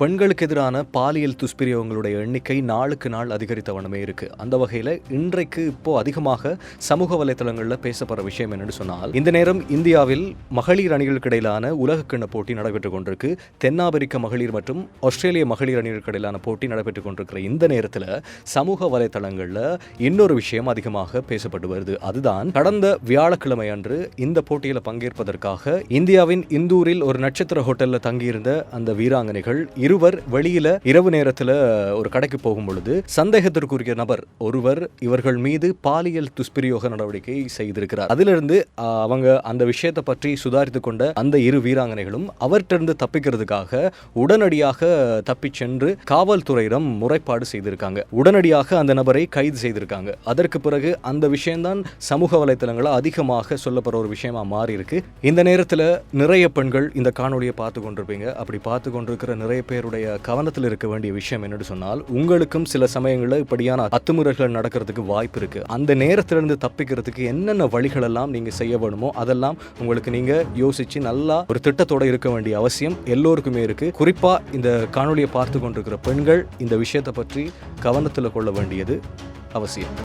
பெண்களுக்கு எதிரான பாலியல் துஷ்பிரயோகங்களுடைய எண்ணிக்கை நாளுக்கு நாள் அதிகரித்த வண்ணமே இருக்கு. அந்த வகையில் இன்றைக்கு இப்போ அதிகமாக சமூக வலைதளங்களில் பேசப்படுற விஷயம் என்னன்னு சொன்னால், இந்த நேரம் இந்தியாவில் மகளிர் அணிகளுக்கு இடையிலான உலகக்கிண்ண போட்டி நடைபெற்றுக் கொண்டிருக்கு. தென்னாப்பிரிக்க மகளிர் மற்றும் ஆஸ்திரேலிய மகளிர் அணிகளுக்கு இடையிலான போட்டி நடைபெற்றுக் கொண்டிருக்கிற இந்த நேரத்தில் சமூக வலைதளங்களில் இன்னொரு விஷயம் அதிகமாக பேசப்பட்டு வருது. அதுதான் கடந்த வியாழக்கிழமை அன்று இந்த போட்டியில் பங்கேற்பதற்காக இந்தியாவின் இந்தூரில் ஒரு நட்சத்திர ஹோட்டலில் தங்கியிருந்த அந்த வீராங்கனைகள் இருவர் வெளியில இரவு நேரத்தில் ஒரு கடைக்கு போகும் பொழுது சந்தேகத்திற்குரிய நபர் ஒருவர் இவர்கள் மீது பாலியல் துஷ்பிரயோக நடவடிக்கை செய்திருக்கிறார். அதிலிருந்து அவங்க அந்த விஷயத்தை பற்றி சுதாரித்துக் கொண்ட அந்த இரு வீராங்கனைகளும் அவற்றிலிருந்து தப்பிக்கிறதுக்காக உடனடியாக தப்பி சென்று காவல்துறையிடம் முறைப்பாடு செய்திருக்காங்க. உடனடியாக அந்த நபரை கைது செய்திருக்காங்க. அதற்கு பிறகு அந்த விஷயம்தான் சமூக வலைத்தளங்களில் அதிகமாக சொல்லப்படுற ஒரு விஷயமா மாறி இருக்கு. இந்த நேரத்தில் நிறைய பெண்கள் இந்த காணொலியை பார்த்து கொண்டிருப்பீங்க. அப்படி பார்த்து கொண்டிருக்கிற நிறைய பேருடைய கவனத்தில் இருக்க வேண்டிய விஷயம் என்னன்னு சொன்னால், உங்களுக்கும் சில சமயங்களில் இப்படியான அத்துமுறைகள் நடக்கிறதுக்கு வாய்ப்பு இருக்கு. அந்த நேரத்திலிருந்து தப்பிக்கிறதுக்கு என்னென்ன வழிகள் எல்லாம் நீங்க செய்ய வேணுமோ அதெல்லாம் உங்களுக்கு நீங்க யோசிச்சு நல்லா ஒரு திட்டத்தோட இருக்க வேண்டிய அவசியம் எல்லோருக்குமே இருக்கு. குறிப்பா இந்த காணொலியை பார்த்து கொண்டிருக்கிற பெண்கள் இந்த விஷயத்தை பற்றி கவனத்தில் கொள்ள வேண்டியது அவசியம்.